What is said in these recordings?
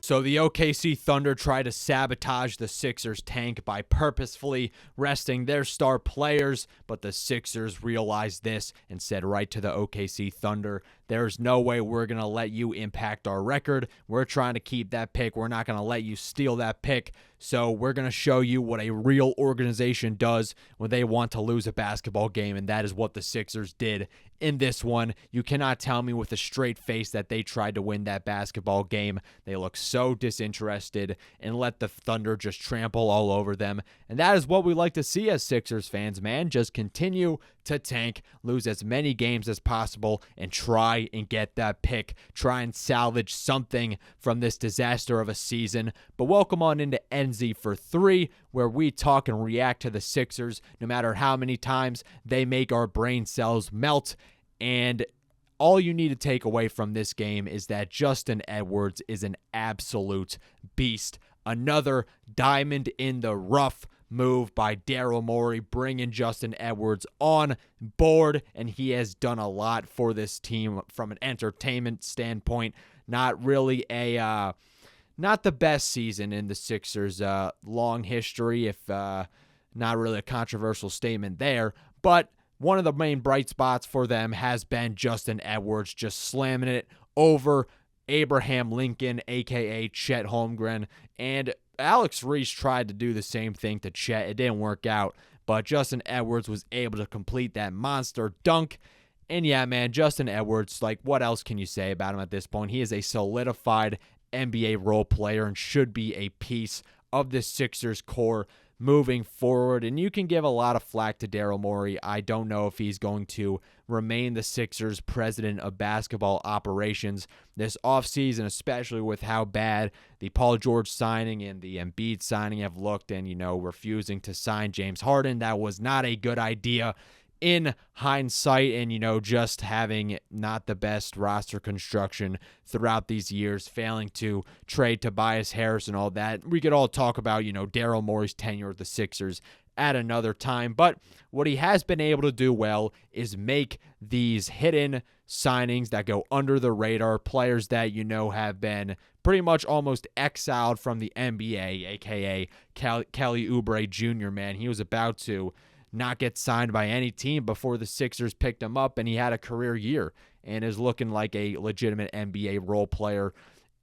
So the OKC Thunder tried to sabotage the Sixers tank by purposefully resting their star players, but the Sixers realized this and said right to the OKC Thunder, there's no way we're going to let you impact our record. We're trying to keep that pick. We're not going to let you steal that pick. So we're going to show you what a real organization does when they want to lose a basketball game, and that is what the Sixers did in this one. You cannot tell me with a straight face that they tried to win that basketball game. They look so disinterested and let the Thunder just trample all over them. And that is what we like to see as Sixers fans, man. Just continue to tank, lose as many games as possible, and try and get that pick. Try and salvage something from this disaster of a season. But welcome on into NZ for 3, where we talk and react to the Sixers, no matter how many times they make our brain cells melt. And all you need to take away from this game is that Justin Edwards is an absolute beast. Another diamond in the rough move by Daryl Morey, bringing Justin Edwards on board, and he has done a lot for this team from an entertainment standpoint. Not really not the best season in the Sixers' long history, if not really a controversial statement there, but one of the main bright spots for them has been Justin Edwards just slamming it over Abraham Lincoln, a.k.a. Chet Holmgren, and Alex Reese tried to do the same thing to Chet. It didn't work out, but Justin Edwards was able to complete that monster dunk. And yeah, man, Justin Edwards, like, what else can you say about him at this point? He is a solidified NBA role player and should be a piece of the Sixers core moving forward. And you can give a lot of flack to Daryl Morey. I don't know if he's going to remain the Sixers president of basketball operations this offseason, especially with how bad the Paul George signing and the Embiid signing have looked, and, refusing to sign James Harden. That was not a good idea in hindsight, and, just having not the best roster construction throughout these years, failing to trade Tobias Harris and all that. We could all talk about, Daryl Morey's tenure of the Sixers at another time, but what he has been able to do well is make these hidden signings that go under the radar, players that have been pretty much almost exiled from the NBA, aka Kelly Oubre Jr., man. He was about to not get signed by any team before the Sixers picked him up, and he had a career year and is looking like a legitimate NBA role player.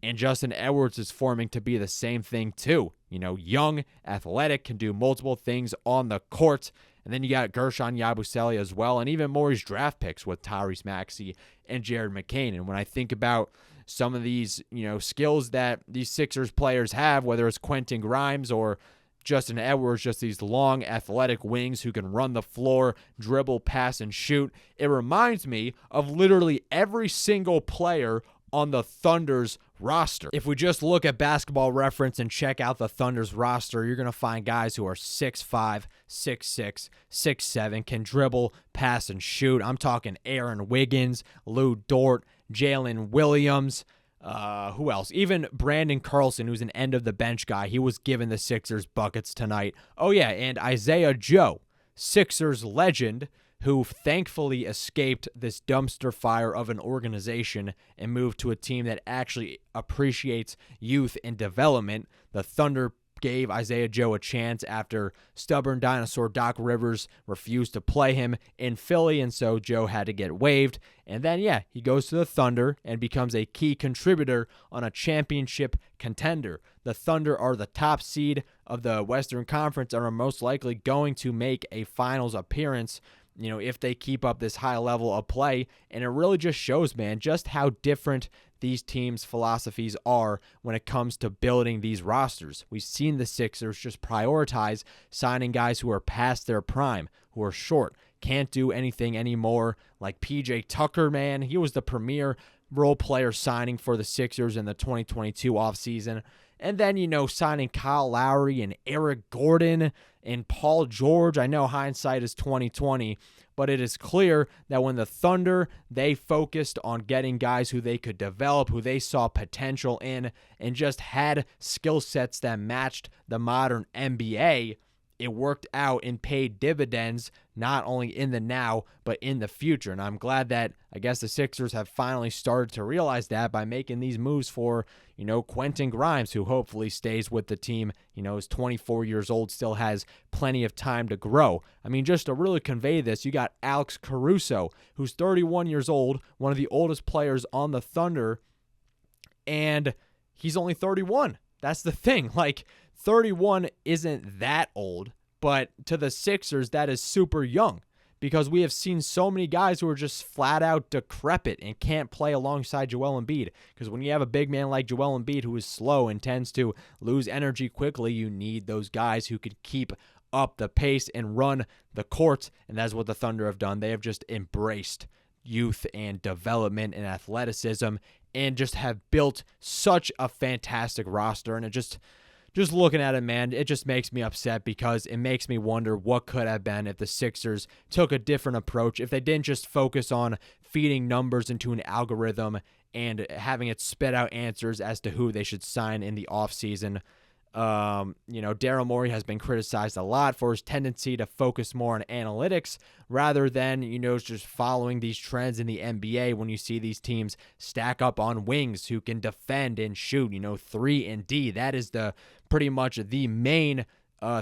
And Justin Edwards is forming to be the same thing too. Young, athletic, can do multiple things on the court. And then you got Gershon Yabusele as well, and even Morey's draft picks with Tyrese Maxey and Jared McCain. And when I think about some of these, skills that these Sixers players have, whether it's Quentin Grimes or Justin Edwards, just these long, athletic wings who can run the floor, dribble, pass, and shoot, it reminds me of literally every single player on the Thunder's roster. If we just look at Basketball Reference and check out the Thunder's roster, you're going to find guys who are 6'5", 6'6", 6'7", can dribble, pass, and shoot. I'm talking Aaron Wiggins, Lou Dort, Jalen Williams. Who else? Even Brandon Carlson, who's an end-of-the-bench guy. He was given the Sixers buckets tonight. Oh, yeah, and Isaiah Joe, Sixers legend, who thankfully escaped this dumpster fire of an organization and moved to a team that actually appreciates youth and development. The Thunder gave Isaiah Joe a chance after stubborn dinosaur Doc Rivers refused to play him in Philly, and so Joe had to get waived. And then, he goes to the Thunder and becomes a key contributor on a championship contender. The Thunder are the top seed of the Western Conference and are most likely going to make a finals appearance, if they keep up this high level of play. And it really just shows, man, just how different these teams' philosophies are when it comes to building these rosters. We've seen the Sixers just prioritize signing guys who are past their prime, who are short, can't do anything anymore, like PJ Tucker, man. He was the premier role player signing for the Sixers in the 2022 offseason. And then, signing Kyle Lowry and Eric Gordon and Paul George. I know hindsight is 2020, but it is clear that when the Thunder, they focused on getting guys who they could develop, who they saw potential in, and just had skill sets that matched the modern NBA, it worked out and paid dividends, not only in the now, but in the future. And I'm glad that, I guess, the Sixers have finally started to realize that by making these moves for, Quentin Grimes, who hopefully stays with the team, is 24 years old, still has plenty of time to grow. I mean, just to really convey this, you got Alex Caruso, who's 31 years old, one of the oldest players on the Thunder, and he's only 31. That's the thing. 31 isn't that old, but to the Sixers, that is super young because we have seen so many guys who are just flat out decrepit and can't play alongside Joel Embiid. Because when you have a big man like Joel Embiid who is slow and tends to lose energy quickly, you need those guys who could keep up the pace and run the court, and that's what the Thunder have done. They have just embraced youth and development and athleticism and just have built such a fantastic roster, and it just looking at it, man, it just makes me upset because it makes me wonder what could have been if the Sixers took a different approach, if they didn't just focus on feeding numbers into an algorithm and having it spit out answers as to who they should sign in the offseason. Daryl Morey has been criticized a lot for his tendency to focus more on analytics rather than, just following these trends in the NBA when you see these teams stack up on wings who can defend and shoot, 3 and D. That is pretty much the main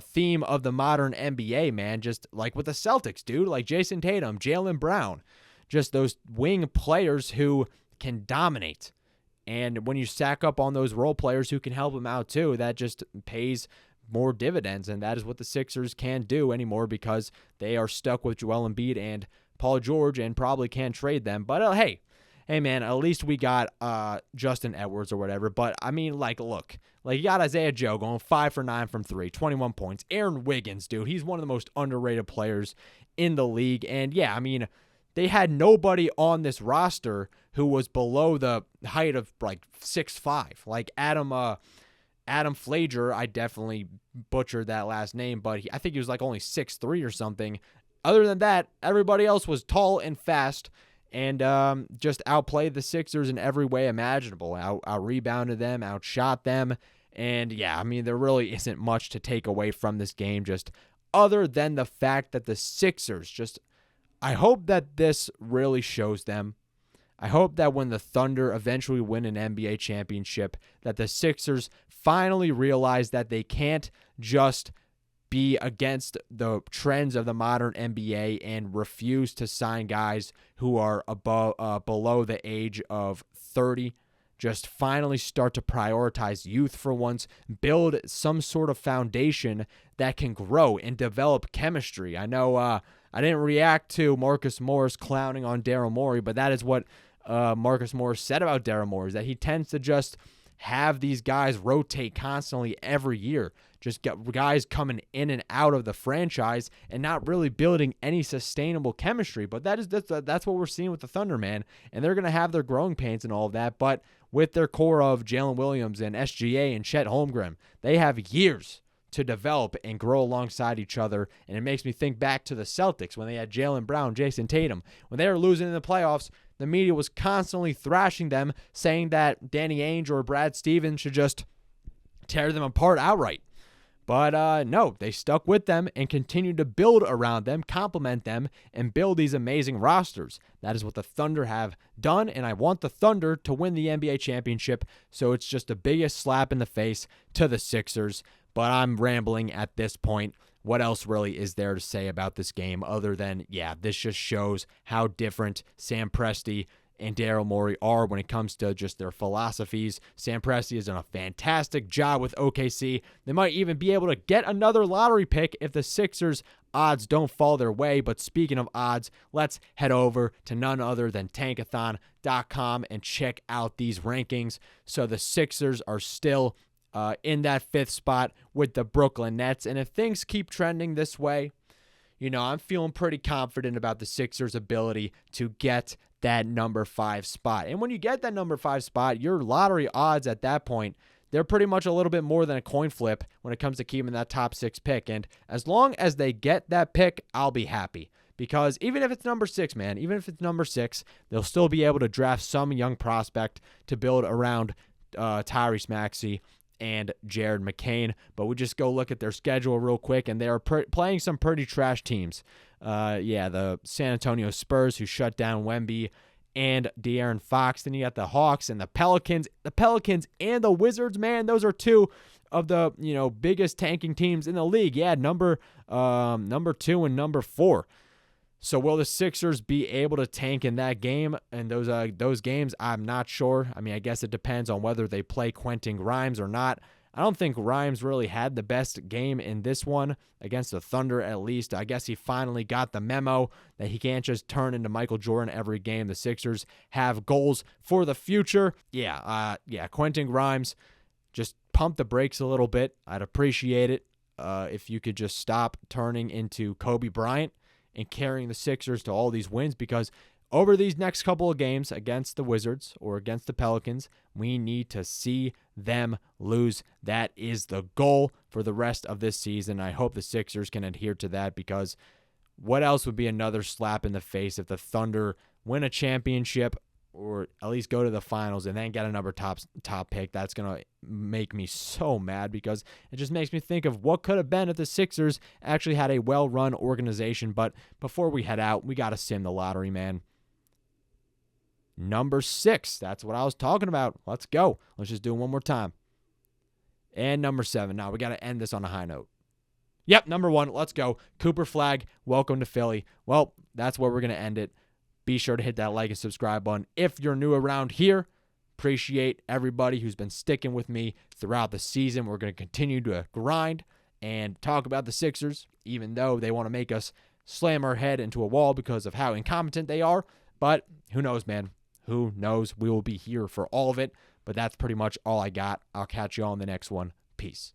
theme of the modern NBA, man. Just like with the Celtics, dude, like Jason Tatum, Jaylen Brown, just those wing players who can dominate. And when you stack up on those role players who can help them out too, that just pays more dividends. And that is what the Sixers can't do anymore because they are stuck with Joel Embiid and Paul George and probably can't trade them. But hey, man, at least we got Justin Edwards or whatever. But I mean, look, you got Isaiah Joe going 5 for 9 from 3, 21 points. Aaron Wiggins, dude, he's one of the most underrated players in the league. And yeah, I mean, they had nobody on this roster who was below the height of 6'5". Like Adam Flager, I definitely butchered that last name, but I think he was only 6'3" or something. Other than that, everybody else was tall and fast and just outplayed the Sixers in every way imaginable. Out-rebounded them, outshot them. And yeah, I mean, there really isn't much to take away from this game, just other than the fact that the Sixers I hope that this really shows them. I hope that when the Thunder eventually win an NBA championship, that the Sixers finally realize that they can't just be against the trends of the modern NBA and refuse to sign guys who are below the age of 30. Just finally start to prioritize youth for once, build some sort of foundation that can grow and develop chemistry. I know I didn't react to Marcus Morris clowning on Daryl Morey, but that is what Marcus Morris said about Daryl Morey, is that he tends to just have these guys rotate constantly every year, just get guys coming in and out of the franchise and not really building any sustainable chemistry. But that's what we're seeing with the Thunder, man. And they're going to have their growing pains and all of that, but with their core of Jalen Williams and SGA and Chet Holmgren, they have years to develop and grow alongside each other. And it makes me think back to the Celtics when they had Jaylen Brown, Jason Tatum. When they were losing in the playoffs, the media was constantly thrashing them, saying that Danny Ainge or Brad Stevens should just tear them apart outright. But no, they stuck with them and continued to build around them, complement them, and build these amazing rosters. That is what the Thunder have done, and I want the Thunder to win the NBA championship, so it's just the biggest slap in the face to the Sixers. But I'm rambling at this point. What else really is there to say about this game other than, yeah, this just shows how different Sam Presti and Daryl Morey are when it comes to just their philosophies. Sam Presti has done a fantastic job with OKC. They might even be able to get another lottery pick if the Sixers' odds don't fall their way. But speaking of odds, let's head over to none other than tankathon.com and check out these rankings. So the Sixers are still in that 5th spot with the Brooklyn Nets. And if things keep trending this way, I'm feeling pretty confident about the Sixers' ability to get that number 5 spot. And when you get that number 5 spot, your lottery odds at that point, they're pretty much a little bit more than a coin flip when it comes to keeping that top 6 pick. And as long as they get that pick, I'll be happy. Because even if it's number 6, man, even if it's number 6, they'll still be able to draft some young prospect to build around Tyrese Maxey and Jared McCain. But we just go look at their schedule real quick, and they are playing some pretty trash teams. The San Antonio Spurs, who shut down Wemby and De'Aaron Fox. Then you got the Hawks and the Pelicans. The Pelicans and the Wizards, man, those are two of the biggest tanking teams in the league. Yeah, number 2 and number 4. So will the Sixers be able to tank in that game and those games? I'm not sure. I mean, I guess it depends on whether they play Quentin Grimes or not. I don't think Grimes really had the best game in this one against the Thunder, at least. I guess he finally got the memo that he can't just turn into Michael Jordan every game. The Sixers have goals for the future. Quentin Grimes, just pump the brakes a little bit. I'd appreciate it if you could just stop turning into Kobe Bryant and carrying the Sixers to all these wins, because over these next couple of games against the Wizards or against the Pelicans, we need to see them lose. That is the goal for the rest of this season. I hope the Sixers can adhere to that, because what else would be another slap in the face if the Thunder win a championship or at least go to the finals and then get another top pick? That's going to make me so mad, because it just makes me think of what could have been if the Sixers actually had a well-run organization. But before we head out, we got to sim the lottery, man. Number 6. That's what I was talking about. Let's go. Let's just do it one more time. And number 7. Now, we got to end this on a high note. Yep, number 1. Let's go. Cooper Flagg, welcome to Philly. Well, that's where we're going to end it. Be sure to hit that like and subscribe button if you're new around here. Appreciate everybody who's been sticking with me throughout the season. We're going to continue to grind and talk about the Sixers, even though they want to make us slam our head into a wall because of how incompetent they are. But who knows, man? Who knows? We will be here for all of it. But that's pretty much all I got. I'll catch you all in the next one. Peace.